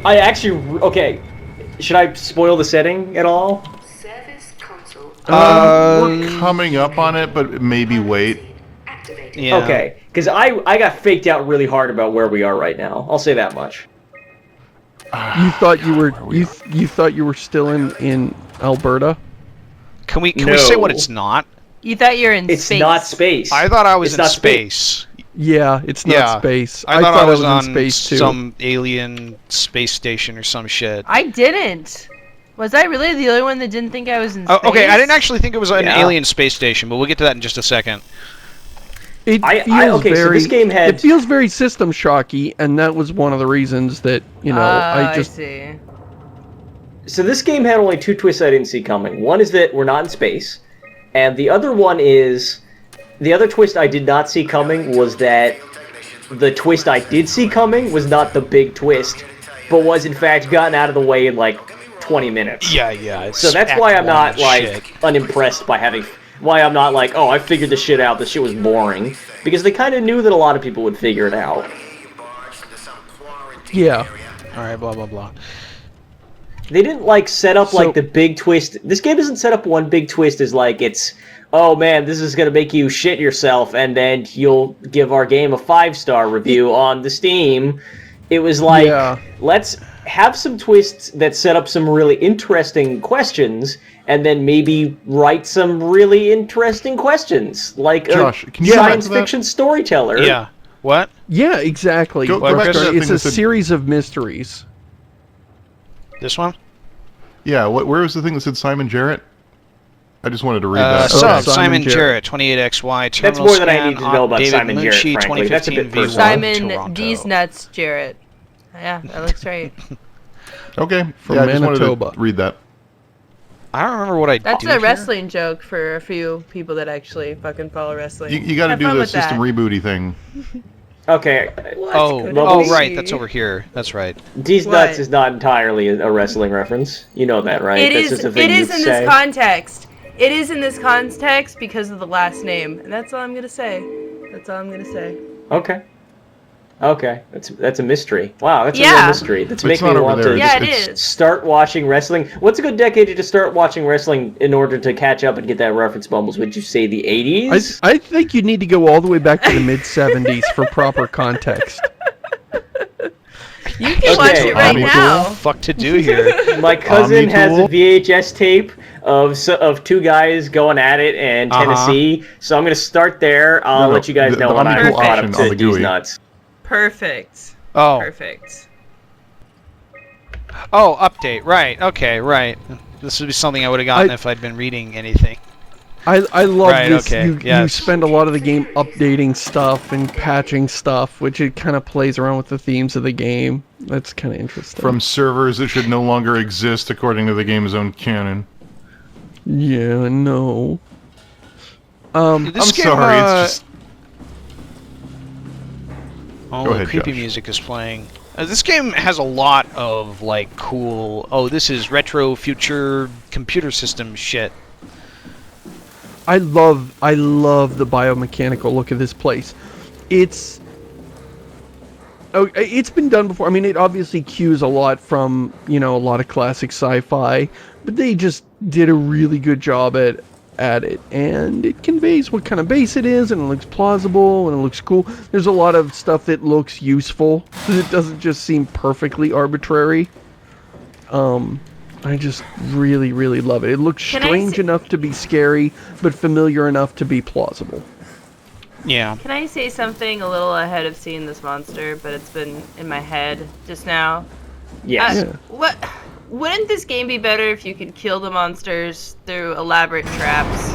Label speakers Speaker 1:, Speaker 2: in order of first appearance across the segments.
Speaker 1: I actually... Okay, should I spoil the setting at all?
Speaker 2: Service console.
Speaker 3: We're coming up on it, but maybe wait.
Speaker 4: Yeah.
Speaker 1: Okay, because I got faked out really hard about where we are right now. I'll say that much.
Speaker 5: You thought you were you thought you were still in Alberta?
Speaker 4: Can we say what it's not?
Speaker 6: You thought you were in space.
Speaker 1: It's not space.
Speaker 4: I thought I was
Speaker 1: It's
Speaker 4: in
Speaker 1: not
Speaker 4: space.
Speaker 5: Yeah, it's not space.
Speaker 4: I thought I was on
Speaker 5: in space too.
Speaker 4: some alien space station or some shit.
Speaker 6: I didn't. Was I really the only one that didn't think I was in space?
Speaker 4: Okay, I didn't actually think it was an alien space station, but we'll get to that in just a second.
Speaker 5: It feels
Speaker 1: so this game had...
Speaker 5: It feels very System Shocky, and that was one of the reasons that, I
Speaker 6: see.
Speaker 1: So this game had only two twists I didn't see coming. One is that we're not in space, and the other one is... The other twist I did not see coming was that the twist I did see coming was not the big twist, but was in fact gotten out of the way in like 20 minutes.
Speaker 4: Yeah.
Speaker 1: So that's why I'm not like unimpressed by having... Why I'm not like, oh, I figured this shit out, this shit was boring. Because they kind of knew that a lot of people would figure it out.
Speaker 5: Yeah.
Speaker 4: Alright, blah, blah, blah.
Speaker 1: They didn't, like, set up, like, the big twist. This game doesn't set up one big twist as, like, it's, oh, man, this is gonna make you shit yourself, and then you'll give our game a 5-star review on the Steam. It was like, let's have some twists that set up some really interesting questions, and then maybe write some really interesting questions, like
Speaker 3: Josh,
Speaker 1: a science fiction storyteller.
Speaker 4: Yeah. What?
Speaker 5: Yeah, exactly.
Speaker 3: Go back to that
Speaker 5: It's
Speaker 3: thing
Speaker 5: a
Speaker 3: that said-
Speaker 5: series of mysteries.
Speaker 4: This one?
Speaker 3: Yeah, where was the thing that said Simon Jarrett? I just wanted to read that.
Speaker 4: Simon Jarrett, 28XY,
Speaker 1: That's more than I need to know about Simon Jarrett, frankly. That's a bit personal.
Speaker 6: Simon D's Nuts Jarrett. Yeah, that looks right.
Speaker 3: Okay,
Speaker 5: From
Speaker 3: I just
Speaker 5: Manitoba.
Speaker 3: wanted to read that.
Speaker 4: I don't remember what I did.
Speaker 6: That's a wrestling joke for a few people that actually fucking follow wrestling.
Speaker 3: You got to do the system rebooty thing.
Speaker 1: Okay.
Speaker 4: Oh, right, that's over here. That's right.
Speaker 1: D's Nuts is not entirely a wrestling reference. You know that, right?
Speaker 6: It
Speaker 1: That's
Speaker 6: is.
Speaker 1: just a thing
Speaker 6: It is
Speaker 1: you
Speaker 6: in
Speaker 1: say.
Speaker 6: this context. It is in this context because of the last name, and that's all I'm gonna say. That's all I'm gonna say.
Speaker 1: Okay, that's a mystery. Wow, that's a real mystery. That's making me want to start watching wrestling. What's a good decade to start watching wrestling in order to catch up and get that reference, Bumbles? Would you say the 80s?
Speaker 5: I think you need to go all the way back to the mid-70s for proper context.
Speaker 6: You can watch it right now.
Speaker 4: Fuck to do here.
Speaker 1: My cousin has a VHS tape of two guys going at it in Tennessee, so I'm going to start there. I'll let you guys know when I'm caught up to D's Nuts.
Speaker 6: Perfect.
Speaker 4: Oh.
Speaker 6: Perfect.
Speaker 4: Oh, update. Right. Okay, right. This would be something I would have gotten if I'd been reading anything.
Speaker 5: I love this.
Speaker 4: Okay,
Speaker 5: you spend a lot of the game updating stuff and patching stuff, which it kind of plays around with the themes of the game. That's kind of interesting.
Speaker 3: From servers that should no longer exist according to the game's own canon.
Speaker 5: Yeah, no.
Speaker 3: I'm sorry, it's just...
Speaker 4: Oh,
Speaker 3: Go ahead,
Speaker 4: creepy
Speaker 3: Josh.
Speaker 4: music is playing. This game has a lot of, like, cool... Oh, this is retro future computer system shit.
Speaker 5: I love the biomechanical look of this place. It's been done before. I mean, it obviously cues a lot from, a lot of classic sci-fi, but they just did a really good job at it, and it conveys what kind of base it is, and it looks plausible, and it looks cool. There's a lot of stuff that looks useful. It doesn't just seem perfectly arbitrary. I just really, really love it. It looks strange enough to be scary, but familiar enough to be plausible.
Speaker 4: Yeah.
Speaker 6: Can I say something a little ahead of seeing this monster, but it's been in my head just now?
Speaker 1: Yes.
Speaker 6: Wouldn't this game be better if you could kill the monsters through elaborate traps?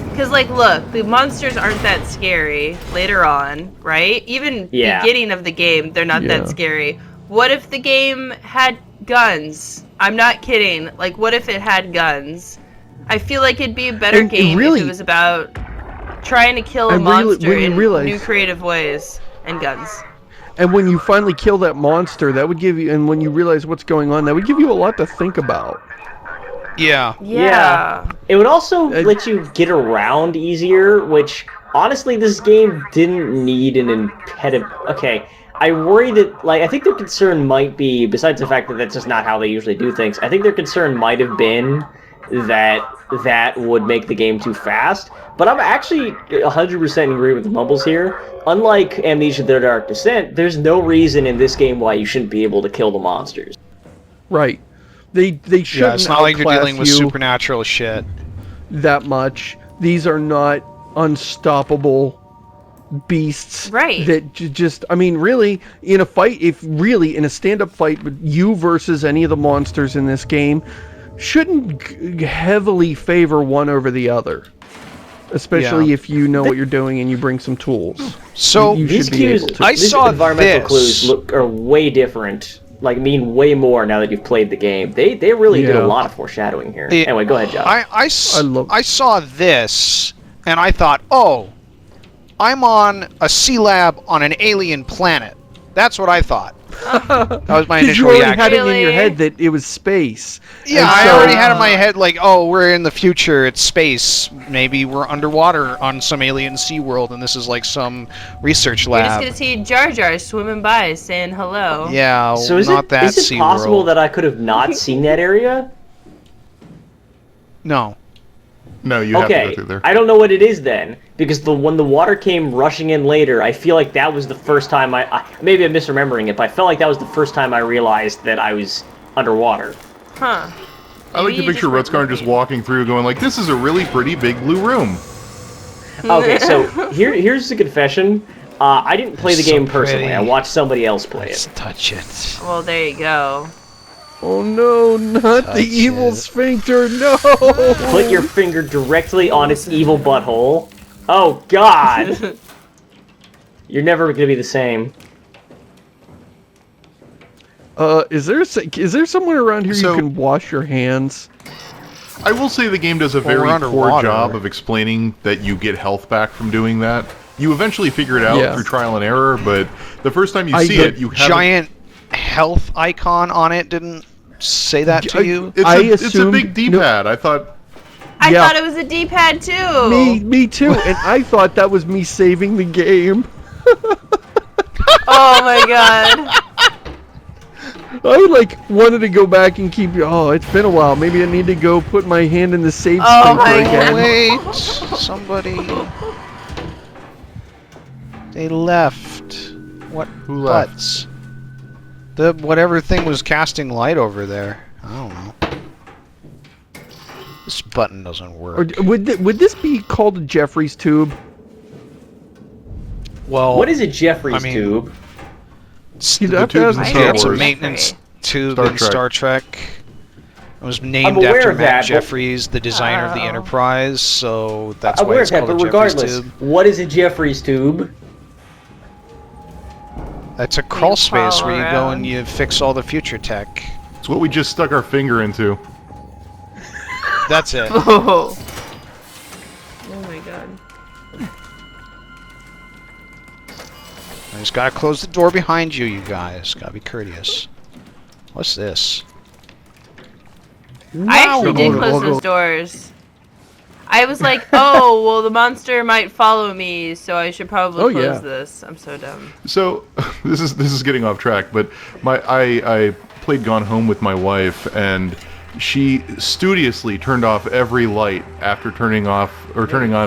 Speaker 6: Because, like, look, the monsters aren't that scary later on, right? Even beginning of the game, they're not that scary. What if the game had guns? I'm not kidding. Like, what if it had guns? I feel like it'd be a better game if it was about trying to kill a monster in new creative ways and guns.
Speaker 5: And when you finally kill that monster, that would give you, and when you realize what's going on, that would give you a lot to think about.
Speaker 6: Yeah.
Speaker 1: It would also let you get around easier, which, honestly, this game didn't need an impediment. Okay, I worry that, like, I think their concern might be, besides the fact that that's just not how they usually do things, I think their concern might have been that would make the game too fast. But I'm actually 100% agree with the Mumbles here. Unlike Amnesia: The Dark Descent, there's no reason in this game why you shouldn't be able to kill the monsters.
Speaker 5: Right. They shouldn't
Speaker 4: Yeah, it's not like you're
Speaker 5: outclass
Speaker 4: dealing with
Speaker 5: you
Speaker 4: supernatural shit.
Speaker 5: that much. These are not unstoppable beasts.
Speaker 6: Right.
Speaker 5: That just, I mean, really, in a fight, in a stand-up fight with you versus any of the monsters in this game, shouldn't heavily favor one over the other. Especially if you know what you're doing and you bring some tools.
Speaker 4: So
Speaker 5: you
Speaker 1: These
Speaker 5: should be
Speaker 1: cues,
Speaker 5: able to.
Speaker 4: I
Speaker 1: these
Speaker 4: saw
Speaker 1: environmental
Speaker 4: this.
Speaker 1: clues are way different. Like, mean way more now that you've played the game. They really did
Speaker 5: Yeah.
Speaker 1: a lot of foreshadowing here. Anyway, go ahead, Josh.
Speaker 4: I saw this, and I thought, oh, I'm on a sea lab on an alien planet. That's what I thought. That was my
Speaker 5: Because
Speaker 4: initial
Speaker 5: you already
Speaker 4: reaction.
Speaker 5: had it in your
Speaker 6: Really?
Speaker 5: head that it was space.
Speaker 4: Yeah,
Speaker 5: And
Speaker 4: I
Speaker 5: so-
Speaker 4: already had in my head, like, oh, we're in the future, it's space. Maybe we're underwater on some alien sea world, and this is like some research
Speaker 6: You're just
Speaker 4: lab.
Speaker 6: gonna see Jar Jar swimming by saying hello.
Speaker 4: Yeah,
Speaker 1: So is
Speaker 4: not that
Speaker 1: is it
Speaker 4: sea
Speaker 1: possible
Speaker 4: world.
Speaker 1: that I could have not seen that area?
Speaker 4: No.
Speaker 3: No, you have to
Speaker 1: Okay,
Speaker 3: go through there.
Speaker 1: I don't know what it is then, because when the water came rushing in later, I feel like that was the first time maybe I'm misremembering it, but I felt like that was the first time I realized that I was underwater.
Speaker 6: Huh.
Speaker 3: I like
Speaker 6: Maybe
Speaker 3: to
Speaker 6: you
Speaker 3: picture
Speaker 6: just weren't
Speaker 3: Rutskarn just
Speaker 6: looking.
Speaker 3: walking through going like, this is a really pretty big blue room.
Speaker 1: Okay, so here's the confession. I didn't play the
Speaker 4: It's so
Speaker 1: game personally.
Speaker 4: pretty.
Speaker 1: I watched somebody else play
Speaker 4: Let's
Speaker 1: it.
Speaker 4: touch it.
Speaker 6: Well, there you go.
Speaker 5: Oh no, not the
Speaker 4: Touch
Speaker 5: evil
Speaker 4: it.
Speaker 5: sphincter, no!
Speaker 1: Put your finger directly on its evil butthole. Oh God! You're never gonna be the same.
Speaker 5: Is there somewhere around here
Speaker 3: So-
Speaker 5: you can wash your hands?
Speaker 3: I will say the game does a
Speaker 4: Well,
Speaker 3: very
Speaker 4: we're
Speaker 3: poor
Speaker 4: underwater.
Speaker 3: job of explaining that you get health back from doing that. You eventually figure it out
Speaker 5: Yeah.
Speaker 3: through trial and error, but the first time you
Speaker 5: I
Speaker 3: see
Speaker 5: get
Speaker 3: it, you have
Speaker 4: Giant health icon on it didn't say that to you?
Speaker 3: It's a
Speaker 5: assumed-
Speaker 3: big D-pad. I thought
Speaker 6: I
Speaker 5: Yeah.
Speaker 6: thought it was a D-pad too.
Speaker 5: Me too, and I thought that was me saving the game.
Speaker 6: Oh my god.
Speaker 5: I wanted to go back and keep. Oh, it's been a while. Maybe I need to go put my hand in the save
Speaker 6: Oh
Speaker 5: sphincter
Speaker 6: my
Speaker 5: again.
Speaker 4: Wait, somebody. They left. What
Speaker 3: Who left?
Speaker 4: butts? The whatever thing was casting light over there. I don't know. This button doesn't work.
Speaker 5: Or would this be called a Jeffrey's tube?
Speaker 4: Well,
Speaker 1: What is a Jeffrey's
Speaker 4: I mean,
Speaker 1: tube?
Speaker 5: You'd have to
Speaker 3: tubes
Speaker 5: ask
Speaker 3: in
Speaker 6: Star
Speaker 4: it's a
Speaker 3: Wars.
Speaker 4: maintenance tube
Speaker 3: Star
Speaker 4: in
Speaker 3: Trek.
Speaker 4: Star Trek. It was
Speaker 1: I'm
Speaker 4: named
Speaker 1: aware
Speaker 4: after
Speaker 1: of
Speaker 4: Matt
Speaker 1: that, but-
Speaker 4: Jeffries, the designer of the
Speaker 6: Oh.
Speaker 4: Enterprise, so that's
Speaker 1: I'm
Speaker 4: why
Speaker 1: aware
Speaker 4: it's
Speaker 1: of that,
Speaker 4: called
Speaker 1: but
Speaker 4: a Jeffries
Speaker 1: regardless,
Speaker 4: tube.
Speaker 1: what is a Jeffrey's tube?
Speaker 4: That's a crawl space
Speaker 6: crawl
Speaker 4: where you go and
Speaker 6: around.
Speaker 4: you fix all the future tech.
Speaker 3: it's what we just stuck our finger into.
Speaker 4: That's it.
Speaker 6: Oh. Oh my god.
Speaker 4: I just gotta close the door behind you, you guys. Gotta be courteous. What's this?
Speaker 6: I actually did
Speaker 5: Wow.
Speaker 6: close those doors. I was like, oh, well, the monster might follow me, so I should probably
Speaker 5: Oh,
Speaker 6: close
Speaker 5: yeah.
Speaker 6: this. I'm so dumb.
Speaker 3: So this is getting off track, but I played Gone Home with my wife, and she studiously turned off every light after turning on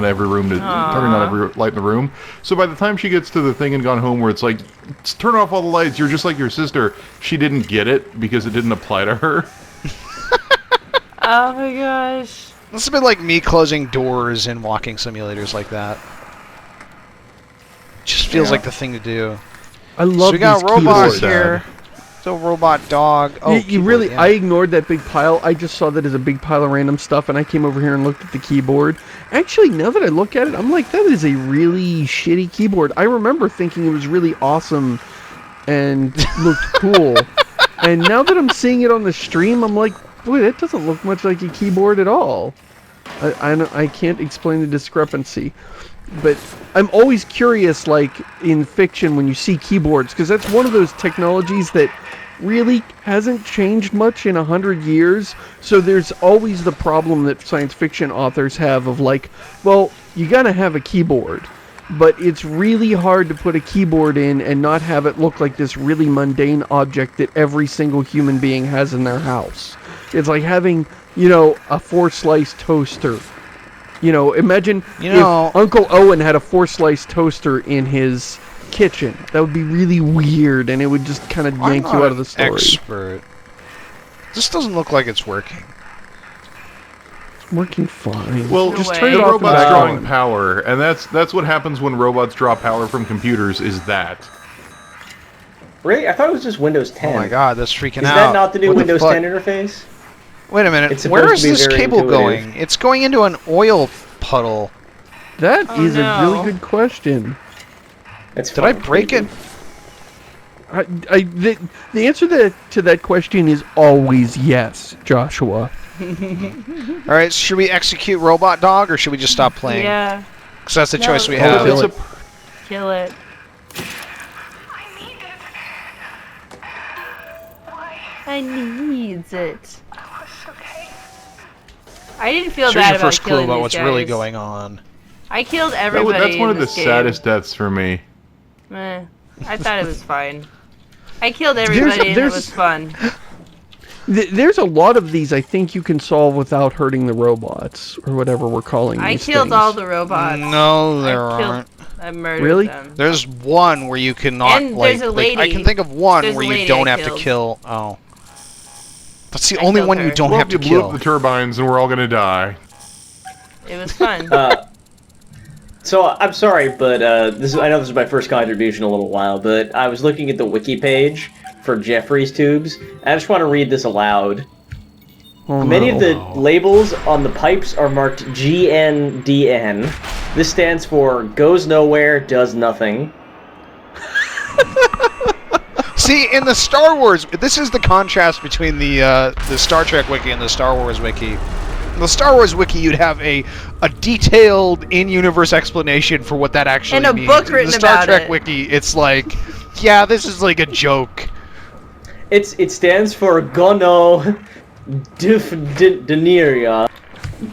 Speaker 3: every light in the room. So by the time she gets to the thing in Gone Home where it's like, turn off all the lights, you're just like your sister, she didn't get it because it didn't apply to her.
Speaker 6: Oh my gosh.
Speaker 4: It's a bit like me closing doors in walking simulators like that. Just feels
Speaker 5: Yeah.
Speaker 4: like the thing to do.
Speaker 5: I love
Speaker 4: So we got
Speaker 5: these
Speaker 4: robots
Speaker 5: keyboards.
Speaker 4: here. The robot dog. Oh,
Speaker 5: you
Speaker 4: keyboard,
Speaker 5: really?
Speaker 4: yeah.
Speaker 5: I ignored that big pile. I just saw that as a big pile of random stuff, and I came over here and looked at the keyboard. Actually, now that I look at it, I'm like, that is a really shitty keyboard. I remember thinking it was really awesome and looked cool, and now that I'm seeing it on the stream, I'm like, boy, that doesn't look much like a keyboard at all. I can't explain the discrepancy. But I'm always curious, like, in fiction, when you see keyboards, because that's one of those technologies that really hasn't changed much in 100 years. So there's always the problem that science fiction authors have of, like, well, you gotta have a keyboard. but it's really hard to put a keyboard in and not have it look like this really mundane object that every single human being has in their house. It's like having, you know, a 4-slice toaster. You know, imagine if Uncle Owen had a 4-slice toaster in his kitchen. That would be really weird, and it would just kind of yank you out of the story.
Speaker 4: Expert. This doesn't look like it's working.
Speaker 5: It's working fine.
Speaker 3: Well,
Speaker 6: No
Speaker 3: just
Speaker 6: way.
Speaker 3: turn
Speaker 5: it
Speaker 3: the
Speaker 5: off
Speaker 3: robots
Speaker 5: and
Speaker 3: drawing
Speaker 5: on.
Speaker 3: power, and that's what happens when robots draw power from computers. Is that?
Speaker 1: Really? I thought it was just Windows 10.
Speaker 4: Oh my god, that's freaking
Speaker 1: Is
Speaker 4: out.
Speaker 1: that not the new
Speaker 4: What
Speaker 1: Windows
Speaker 4: fuck?
Speaker 1: 10 interface?
Speaker 4: Wait a minute.
Speaker 1: It's
Speaker 4: Where
Speaker 1: supposed
Speaker 4: is
Speaker 1: to be
Speaker 4: this
Speaker 1: very
Speaker 4: cable
Speaker 1: intuitive.
Speaker 4: going? It's going into an oil puddle.
Speaker 5: That
Speaker 6: Oh,
Speaker 5: is a
Speaker 6: no.
Speaker 5: really good question.
Speaker 1: That's
Speaker 4: Did I
Speaker 1: fine.
Speaker 4: break it?
Speaker 5: The answer to that question is always yes, Joshua.
Speaker 4: Alright, should we execute Robot Dog, or should we just stop playing?
Speaker 6: Yeah.
Speaker 4: Because that's the
Speaker 6: No,
Speaker 4: choice we
Speaker 6: kill
Speaker 4: have.
Speaker 5: it.
Speaker 6: Kill it. I needs it. I didn't feel
Speaker 4: Here's
Speaker 6: bad
Speaker 4: your
Speaker 6: about
Speaker 4: first clue
Speaker 6: killing
Speaker 4: about
Speaker 6: these
Speaker 4: what's
Speaker 6: guys.
Speaker 4: really going on.
Speaker 6: I killed everybody.
Speaker 3: That's one of
Speaker 6: in
Speaker 3: the
Speaker 6: this game.
Speaker 3: saddest deaths for me.
Speaker 6: I thought it was fine. I killed everybody and it was fun.
Speaker 5: There's a lot of these I think you can solve without hurting the robots, or whatever we're calling
Speaker 6: I
Speaker 5: these
Speaker 6: killed
Speaker 5: things.
Speaker 6: all the robots.
Speaker 4: No, there
Speaker 6: I killed-
Speaker 4: aren't.
Speaker 6: I murdered
Speaker 5: Really?
Speaker 6: them.
Speaker 4: There's one where you cannot,
Speaker 6: And
Speaker 4: like,
Speaker 6: there's a
Speaker 4: like, I
Speaker 6: lady.
Speaker 4: can think of one
Speaker 6: There's
Speaker 4: where
Speaker 6: a
Speaker 4: you
Speaker 6: lady
Speaker 4: don't
Speaker 6: I
Speaker 4: have to
Speaker 6: killed.
Speaker 4: kill. Oh. That's the
Speaker 6: I
Speaker 4: only
Speaker 6: killed
Speaker 4: one
Speaker 6: her.
Speaker 4: you don't
Speaker 3: Well,
Speaker 4: have to
Speaker 3: you blew
Speaker 4: kill.
Speaker 3: up the turbines, and we're all gonna die.
Speaker 6: It was fun.
Speaker 1: So I'm sorry, but I know this is my first contribution in a little while, but I was looking at the wiki page for Jeffrey's tubes, and I just want to read this aloud.
Speaker 5: Oh,
Speaker 1: Many
Speaker 5: no.
Speaker 1: of the labels on the pipes are marked GNDN. This stands for goes nowhere, does nothing.
Speaker 4: See, in the Star Wars, this is the contrast between the Star Trek wiki and the Star Wars wiki. In the Star Wars wiki, you'd have a detailed in-universe explanation for what that actually
Speaker 6: And a
Speaker 4: means.
Speaker 6: book
Speaker 4: In
Speaker 6: written
Speaker 4: the Star
Speaker 6: about
Speaker 4: Trek
Speaker 6: it.
Speaker 4: wiki, it's like, yeah, this is like a joke.
Speaker 1: It stands for Gono Daenerys,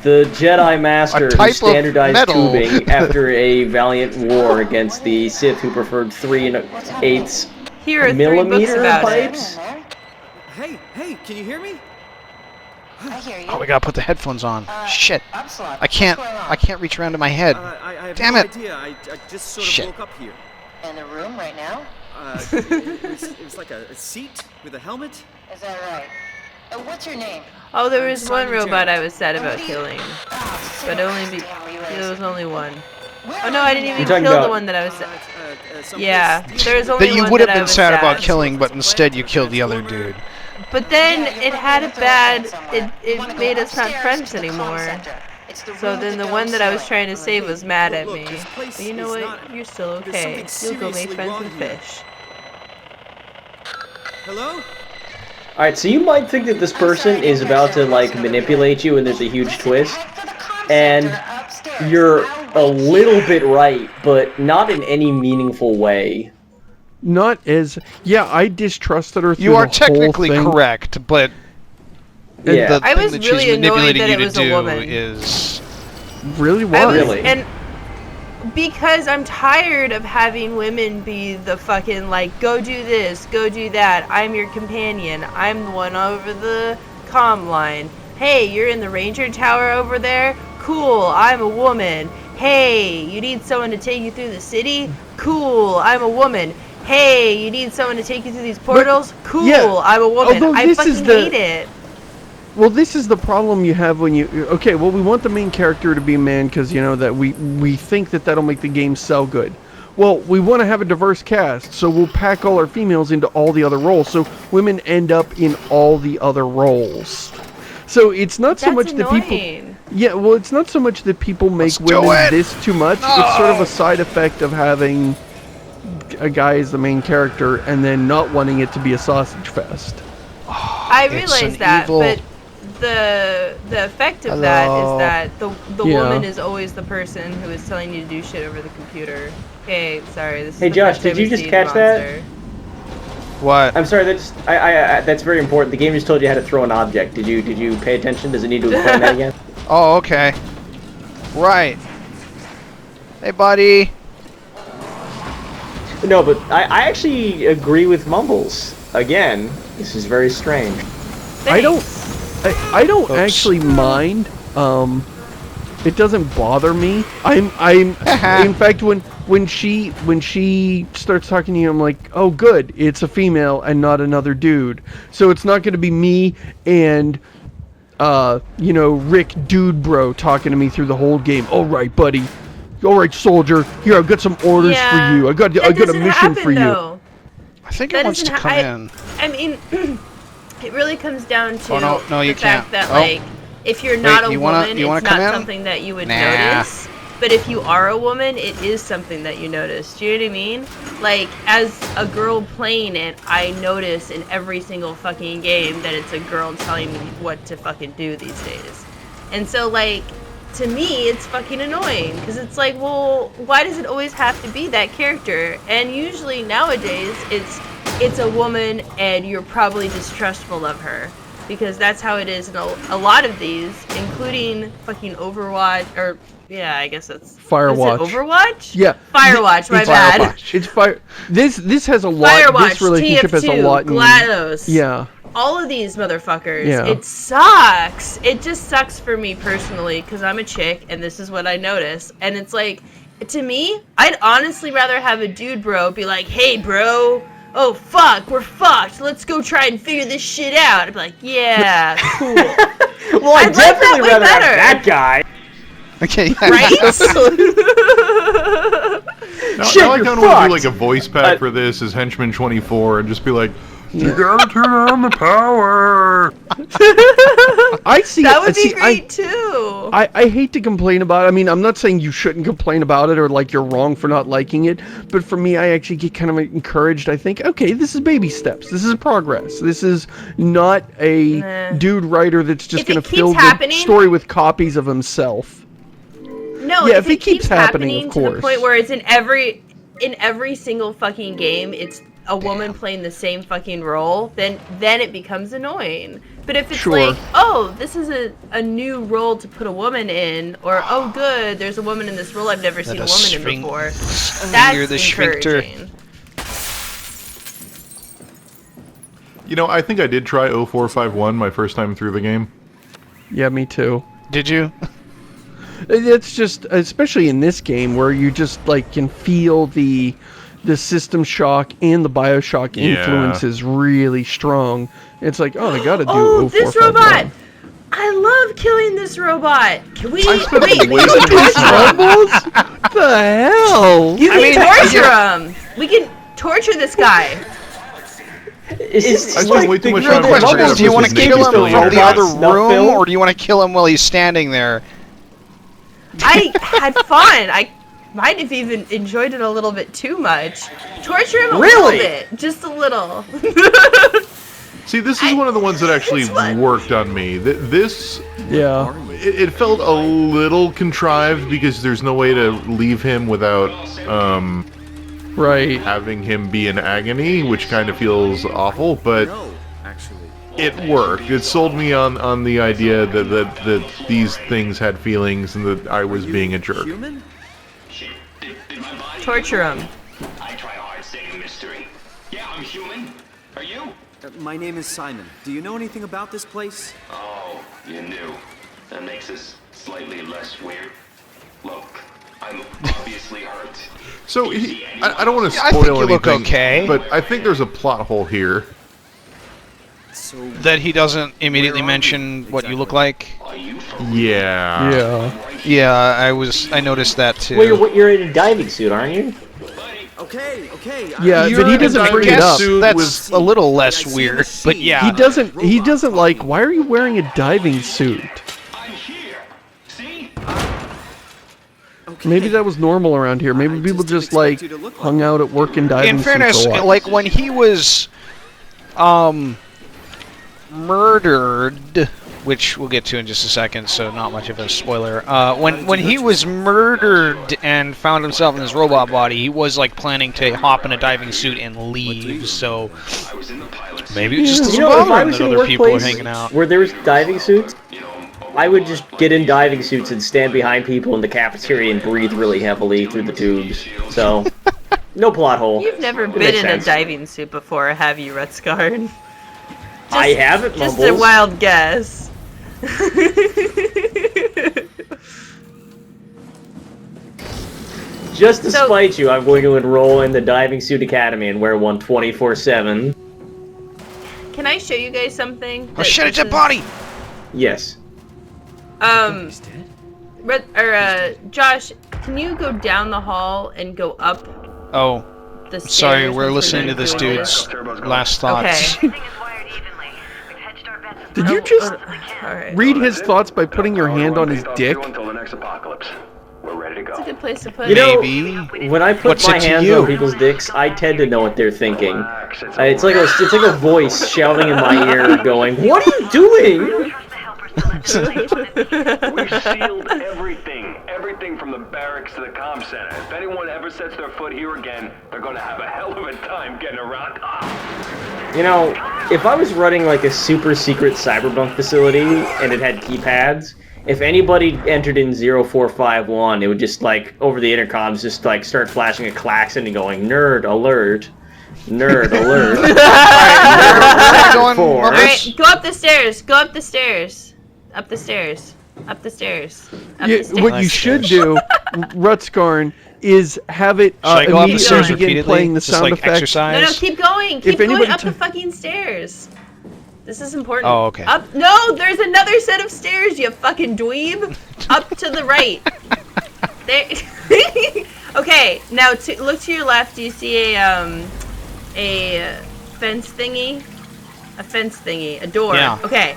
Speaker 1: the Jedi Master
Speaker 4: type
Speaker 1: who
Speaker 4: of
Speaker 1: standardized
Speaker 4: metal.
Speaker 1: tubing after a valiant war against the Sith who preferred 3 8
Speaker 6: Here are 3 books
Speaker 1: millimeter
Speaker 6: about
Speaker 1: pipes.
Speaker 2: Hey, can you hear me?
Speaker 7: I hear you.
Speaker 4: Oh, we gotta put the headphones on. Shit,
Speaker 7: Upslot,
Speaker 4: I can't.
Speaker 7: what's going on?
Speaker 4: I can't reach around to my head.
Speaker 2: I have
Speaker 4: Damn
Speaker 2: no
Speaker 4: it.
Speaker 2: idea. I just sort of
Speaker 4: Shit.
Speaker 2: woke up here.
Speaker 7: In the room right now?
Speaker 2: It was like a seat with a helmet.
Speaker 7: Is that right? What's your name?
Speaker 6: Oh, there was one
Speaker 2: Simon
Speaker 6: robot
Speaker 2: Jarrett.
Speaker 6: I was sad about killing,
Speaker 7: Oh,
Speaker 6: but only there was only one. Oh no, I didn't even
Speaker 1: You're talking
Speaker 6: kill the
Speaker 1: about-
Speaker 6: one that I was.
Speaker 2: Someplace
Speaker 6: Yeah, there was only
Speaker 4: That you
Speaker 6: one
Speaker 4: would have
Speaker 6: that I
Speaker 4: been
Speaker 6: was
Speaker 4: sad about killing, but instead you killed the other dude.
Speaker 6: But then it had a bad. It made us not friends anymore. So then the one that I was trying to save was mad at me. But you know what? You're still okay. You'll go make friends with fish.
Speaker 2: Hello?
Speaker 1: Alright, so you might think that this person is about to, like, manipulate you and there's a huge twist. And you're a little bit right, but not in any meaningful way.
Speaker 5: Not as... Yeah, I distrusted her through
Speaker 4: You are
Speaker 5: the whole
Speaker 4: technically
Speaker 5: thing.
Speaker 4: correct, but
Speaker 1: Yeah.
Speaker 4: the
Speaker 6: I
Speaker 4: thing
Speaker 6: was
Speaker 4: that
Speaker 6: really
Speaker 4: she's
Speaker 6: annoyed
Speaker 4: manipulating
Speaker 6: that
Speaker 4: you
Speaker 6: it
Speaker 4: to
Speaker 6: was a
Speaker 4: do
Speaker 6: woman.
Speaker 4: is
Speaker 5: Really was.
Speaker 6: I was,
Speaker 1: Really?
Speaker 6: and because I'm tired of having women be the fucking like, go do this, go do that. I'm your companion. I'm the one over the comm line. Hey, you're in the ranger tower over there? Cool, I'm a woman. Hey, you need someone to take you through the city? Cool, I'm a woman. Hey, you need someone to take you through these portals? Cool,
Speaker 5: yeah,
Speaker 6: I'm a woman.
Speaker 5: although
Speaker 6: I
Speaker 5: this
Speaker 6: fucking
Speaker 5: is the-
Speaker 6: hate it.
Speaker 5: Well, this is the problem you have when you... Okay, well, we want the main character to be a man because, you know, that we think that that'll make the game sell good. Well, we want to have a diverse cast, so we'll pack all our females into all the other roles, so women end up in all the other roles. So it's not so
Speaker 6: That's
Speaker 5: much that people...
Speaker 6: annoying.
Speaker 5: Yeah, well, it's not so much that people make
Speaker 4: Let's do
Speaker 5: women
Speaker 4: it!
Speaker 5: this too much. It's sort of a side effect of having a guy as the main character and then not wanting it to be a sausage fest.
Speaker 6: I
Speaker 4: It's
Speaker 6: realize
Speaker 4: an
Speaker 6: that,
Speaker 4: evil-
Speaker 6: but the effect of that
Speaker 4: Hello?
Speaker 6: is that the
Speaker 5: Yeah.
Speaker 6: woman is always the person who is telling you to do shit over the computer. Okay, sorry. This is
Speaker 1: Hey,
Speaker 6: the
Speaker 1: Josh,
Speaker 6: first time
Speaker 1: did you
Speaker 6: I've
Speaker 1: just
Speaker 6: seen
Speaker 1: catch that?
Speaker 6: Monster.
Speaker 4: what?
Speaker 1: I'm sorry, that's very important. The game just told you how to throw an object. Did you pay attention? Does it need to explain that again?
Speaker 4: Oh, okay. Right. Hey, buddy.
Speaker 1: No, but I actually agree with Mumbles. Again, this is very strange.
Speaker 5: I don't
Speaker 4: Oops.
Speaker 5: actually mind. It doesn't bother me. I'm in fact when she starts talking to you, I'm like, oh good, it's a female and not another dude. So it's not gonna be me and Rick dude bro talking to me through the whole game. All right, buddy. All right, soldier. Here, I've got some orders for you. I got a mission for you.
Speaker 4: I think
Speaker 6: That
Speaker 4: it wants to
Speaker 6: doesn't
Speaker 4: come in.
Speaker 6: I mean, it really comes down to
Speaker 4: no, you
Speaker 6: the fact
Speaker 4: can't.
Speaker 6: that,
Speaker 4: Oh.
Speaker 6: like, if you're not
Speaker 4: Wait,
Speaker 6: a
Speaker 4: you wanna-
Speaker 6: woman,
Speaker 4: you wanna
Speaker 6: it's
Speaker 4: come
Speaker 6: not
Speaker 4: in?
Speaker 6: something that you would
Speaker 4: Nah.
Speaker 6: notice. But if you are a woman, it is something that you notice. Do you know what I mean? Like, as a girl playing it, I notice in every single fucking game that it's a girl telling me what to fucking do these days. And so, like, to me, it's fucking annoying. Because it's like, well, why does it always have to be that character? And usually, nowadays, it's a woman and you're probably distrustful of her. Because that's how it is in a lot of these, including fucking Overwatch, or, yeah, I guess that's...
Speaker 5: Firewatch.
Speaker 6: Is it Overwatch?
Speaker 5: Yeah.
Speaker 6: Firewatch, my
Speaker 5: It's
Speaker 6: bad.
Speaker 4: Firewatch.
Speaker 5: It's fire. This has a lot.
Speaker 6: Firewatch,
Speaker 5: This relationship has a
Speaker 6: TF2,
Speaker 5: lot.
Speaker 6: GLaDOS.
Speaker 5: Yeah.
Speaker 6: All of these motherfuckers.
Speaker 5: Yeah.
Speaker 6: It sucks. It just sucks for me personally, because I'm a chick, and this is what I notice. And it's like, to me, I'd honestly rather have a dude bro be like, hey, bro... Oh, fuck, we're fucked. Let's go try and figure this shit out. I'd be like, yeah, cool.
Speaker 1: Well,
Speaker 6: I'd like
Speaker 1: I'd definitely
Speaker 6: that way
Speaker 1: rather have
Speaker 6: better.
Speaker 1: that guy.
Speaker 4: Okay.
Speaker 6: Right?
Speaker 3: Now,
Speaker 1: Shit,
Speaker 3: now I
Speaker 1: you're
Speaker 3: kind of want to
Speaker 1: fucked.
Speaker 3: do like a voice pack for this as Henchman 24 and just be like, you gotta turn on the power.
Speaker 5: I see.
Speaker 6: That would
Speaker 5: see,
Speaker 6: be great, too.
Speaker 5: I hate to complain about it. I mean, I'm not saying you shouldn't complain about it or like you're wrong for not liking it, but for me, I actually get kind of encouraged. I think, okay, this is baby steps. This is progress. This is not a
Speaker 6: Nah.
Speaker 5: dude writer that's just
Speaker 6: If it
Speaker 5: going to
Speaker 6: keeps
Speaker 5: fill the
Speaker 6: happening-
Speaker 5: story with copies of himself.
Speaker 6: No,
Speaker 5: Yeah,
Speaker 6: if it keeps happening,
Speaker 5: of
Speaker 6: to the
Speaker 5: course.
Speaker 6: point where it's in every single fucking game, it's a woman playing the same fucking role, then it becomes annoying. But if it's
Speaker 5: Sure.
Speaker 6: like, oh, this is a new role to put a woman in, or oh good, there's a woman in this role I've never seen a woman in before. That's
Speaker 4: the Sphincter.
Speaker 6: encouraging.
Speaker 3: You know, I think I did try 0451 my first time through the game.
Speaker 5: Yeah, me too.
Speaker 4: Did you?
Speaker 5: It's just, especially in this game, where you just like can feel the System Shock and the Bioshock
Speaker 3: Yeah.
Speaker 5: influence is really strong. It's like, oh, they gotta do
Speaker 6: Oh, this
Speaker 5: 0451.
Speaker 6: robot! I love killing this robot. Can we
Speaker 3: I spent
Speaker 6: wait? We
Speaker 3: way
Speaker 6: can
Speaker 3: too much
Speaker 6: torture
Speaker 3: time.
Speaker 6: him.
Speaker 5: What the hell?
Speaker 6: You can
Speaker 4: mean,
Speaker 6: torture him. We can torture this guy.
Speaker 1: It's
Speaker 3: I spent way too much time
Speaker 4: The
Speaker 3: with
Speaker 4: question
Speaker 3: Mumbles
Speaker 4: is, do you
Speaker 3: with
Speaker 4: want
Speaker 3: his
Speaker 4: to
Speaker 3: naked
Speaker 4: kill him
Speaker 3: still
Speaker 4: from the
Speaker 3: robots.
Speaker 4: other
Speaker 1: Snuff
Speaker 4: room,
Speaker 1: film?
Speaker 4: or do you want to kill him while he's standing there?
Speaker 6: I had fun. I might have even enjoyed it a little bit too much. Torture him a
Speaker 1: Really?
Speaker 6: little bit. Just a little.
Speaker 3: See, this is one of the ones that actually
Speaker 6: It's fun.
Speaker 3: worked on me. This,
Speaker 5: Yeah.
Speaker 3: it felt a little contrived because there's no way to leave him without
Speaker 5: Right.
Speaker 3: having him be in agony, which kind of feels awful, but
Speaker 2: No, actually.
Speaker 3: it worked. It sold me on the idea that these things had feelings and that I was being a jerk.
Speaker 2: Human?
Speaker 6: Torture him.
Speaker 8: I try hard staying a mystery. Yeah, I'm human. Are you?
Speaker 2: My name is Simon. Do you know anything about this place?
Speaker 8: Oh, you knew. That makes this slightly less weird. Look, I'm obviously hurt.
Speaker 3: So I don't want to
Speaker 4: I
Speaker 3: spoil
Speaker 4: think you look
Speaker 3: anything,
Speaker 4: okay.
Speaker 3: but I think there's a plot hole here.
Speaker 2: So,
Speaker 4: That he doesn't immediately
Speaker 2: Where are we?
Speaker 4: mention what you look
Speaker 2: Exactly.
Speaker 4: like.
Speaker 8: Are you from?
Speaker 3: Yeah.
Speaker 5: Yeah.
Speaker 4: Yeah, I noticed that too.
Speaker 1: Well, you're in a diving suit, aren't you?
Speaker 2: okay.
Speaker 5: Yeah, but he doesn't
Speaker 4: I
Speaker 5: bring it
Speaker 4: guess
Speaker 5: up.
Speaker 3: Suit
Speaker 4: that's a little less
Speaker 2: I see
Speaker 4: weird,
Speaker 2: the
Speaker 4: but
Speaker 2: scene.
Speaker 4: yeah.
Speaker 5: He doesn't like, why are you wearing a diving suit?
Speaker 8: I'm here. See?
Speaker 2: Okay.
Speaker 5: Maybe that was normal around here. Maybe
Speaker 2: I
Speaker 5: people
Speaker 2: just
Speaker 5: just
Speaker 2: didn't
Speaker 5: like
Speaker 2: expect you to look like
Speaker 5: hung out at work in diving
Speaker 4: In
Speaker 5: suits
Speaker 4: fairness,
Speaker 5: a lot.
Speaker 4: like when he was murdered, which we'll get to in just a second, so not much of a spoiler. When he was murdered and found himself in his robot body, he was like planning to hop in a diving suit and leave. So
Speaker 8: I was in the pilot seat.
Speaker 4: maybe it just doesn't
Speaker 1: You know, if
Speaker 4: bother
Speaker 1: I
Speaker 4: him
Speaker 1: was
Speaker 4: that
Speaker 1: in a
Speaker 4: other people are
Speaker 1: workplace
Speaker 4: hanging out.
Speaker 1: where there was diving suits,
Speaker 8: You know,
Speaker 1: I would just get in diving suits and stand behind people in the cafeteria and breathe really heavily through the tubes. So, No plot hole.
Speaker 6: You've never
Speaker 1: It
Speaker 6: been
Speaker 1: makes
Speaker 6: in
Speaker 1: sense.
Speaker 6: a diving suit before, have you, Rutsguard?
Speaker 1: I haven't,
Speaker 6: Just
Speaker 1: Mumbles.
Speaker 6: a wild guess.
Speaker 1: Just to spite you, I'm going to enroll in the Diving Suit Academy and wear one 24/7.
Speaker 6: Can I show you guys something?
Speaker 4: Oh shit, it's a body!
Speaker 1: Yes.
Speaker 6: Josh, can you go down the hall and go up
Speaker 4: Oh,
Speaker 6: the stairs?
Speaker 4: sorry, we're
Speaker 6: once
Speaker 4: listening to
Speaker 6: done
Speaker 4: this
Speaker 6: doing
Speaker 4: dude's
Speaker 6: this?
Speaker 4: last thoughts.
Speaker 6: Okay.
Speaker 5: Did you just
Speaker 6: Alright.
Speaker 5: read his thoughts by putting your hand on his dick?
Speaker 8: Until the next apocalypse. We're ready to
Speaker 6: It's a
Speaker 8: go.
Speaker 6: good place to put
Speaker 1: You
Speaker 6: it.
Speaker 1: know,
Speaker 4: Maybe.
Speaker 1: when I put
Speaker 4: What's
Speaker 1: my
Speaker 4: it to
Speaker 1: hands
Speaker 4: you?
Speaker 1: on people's dicks, I tend to know what they're thinking. It's like a voice shouting in my ear, going, "What are you doing?"
Speaker 8: We've sealed everything from the barracks to the comm center. If anyone ever sets their foot here again, they're gonna have a hell of a time getting around.
Speaker 1: You know, if I was running like a super secret cyberpunk facility and it had keypads, if anybody entered in 0451, it would just like over the intercoms just like start flashing a klaxon and going, "Nerd alert, nerd alert."
Speaker 4: Going,
Speaker 1: Four.
Speaker 6: Alright, go up the stairs. Go up the stairs. Up the stairs. Up the stairs. Up the stairs.
Speaker 5: What you should do, Rutskarn, is have it
Speaker 4: Should I go up the
Speaker 5: immediately
Speaker 4: stairs
Speaker 5: begin
Speaker 4: repeatedly?
Speaker 5: playing the
Speaker 4: Just
Speaker 5: sound
Speaker 4: like
Speaker 5: effects.
Speaker 4: exercise?
Speaker 6: No, keep going. Keep going
Speaker 5: anybody
Speaker 6: up
Speaker 5: t-
Speaker 6: the fucking stairs. This is important.
Speaker 4: Oh, okay.
Speaker 6: Up. No, there's another set of stairs, you fucking dweeb. Up to the right. There. Okay, now look to your left. Do you see a fence thingy? A fence thingy. A door.
Speaker 4: Yeah.
Speaker 6: Okay.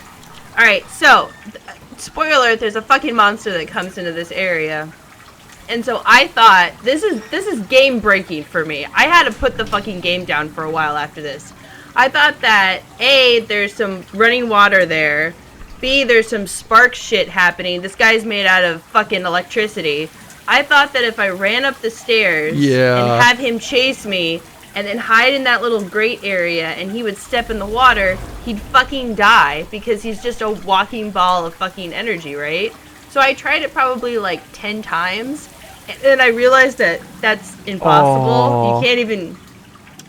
Speaker 6: All right. So, spoiler alert: there's a fucking monster that comes into this area. And so I thought this is game breaking for me. I had to put the fucking game down for a while after this. I thought that A, there's some running water there. B, there's some spark shit happening. This guy's made out of fucking electricity. I thought that if I ran up the stairs and have him chase me and then hide in that little grate area and he would step in the water, he'd fucking die because he's just a walking ball of fucking energy, right? So I tried it probably like 10 times and then I realized that that's impossible.
Speaker 5: Aww.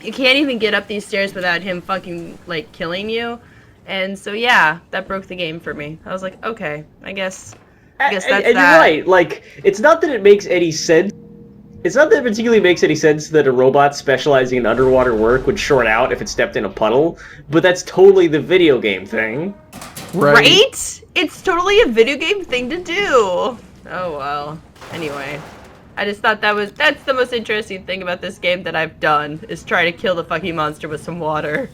Speaker 6: You can't even get up these stairs without him fucking like killing you. And so yeah, that broke the game for me. I was like, okay, I guess that's
Speaker 1: and
Speaker 6: that.
Speaker 1: you're right. Like, it's not that it makes any sense. It's not that it particularly makes any sense that a robot specializing in underwater work would short out if it stepped in a puddle, but that's totally the video game thing.
Speaker 6: Right? It's totally a video game thing to do. Oh well. Anyway, I just thought that's the most interesting thing about this game that I've done is try to kill the fucking monster with some water.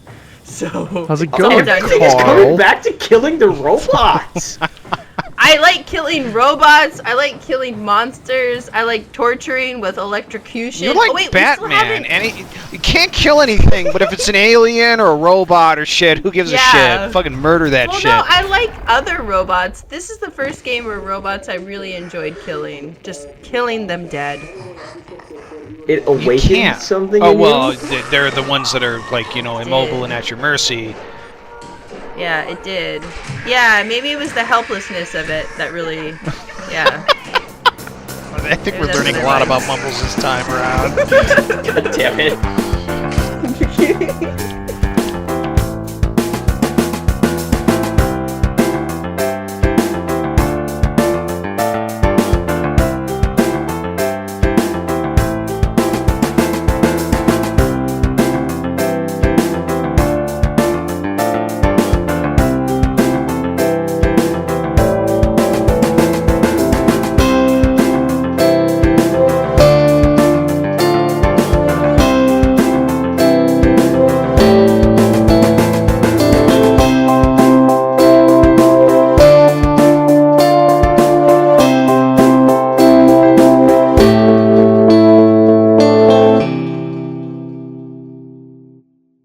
Speaker 6: So
Speaker 5: How's it
Speaker 6: all
Speaker 5: going,
Speaker 6: done.
Speaker 1: Everything is coming back to killing the robots.
Speaker 6: I like killing robots. I like killing monsters. I like torturing with electrocution.
Speaker 4: You're like
Speaker 6: oh, wait, we still
Speaker 4: Batman.
Speaker 6: haven't-
Speaker 4: You can't kill anything, but if it's an alien or a robot or shit, who gives a
Speaker 6: Yeah.
Speaker 4: shit? Fucking murder that
Speaker 6: Well,
Speaker 4: shit.
Speaker 6: no, I like other robots. This is the first game where robots I really enjoyed killing. Just killing them dead.
Speaker 1: It
Speaker 4: You
Speaker 1: awakens
Speaker 4: can't.
Speaker 1: something
Speaker 4: Oh
Speaker 1: in
Speaker 4: well,
Speaker 1: you.
Speaker 4: they're the ones that are like immobile and at your mercy.
Speaker 6: Yeah, it did. Yeah, maybe it was the helplessness of it that really, yeah.
Speaker 4: I think
Speaker 6: Maybe
Speaker 4: we're
Speaker 6: that's
Speaker 4: learning
Speaker 6: what
Speaker 4: a
Speaker 6: I
Speaker 4: lot
Speaker 6: like.
Speaker 4: about Mumbles this time around.
Speaker 1: God damn it.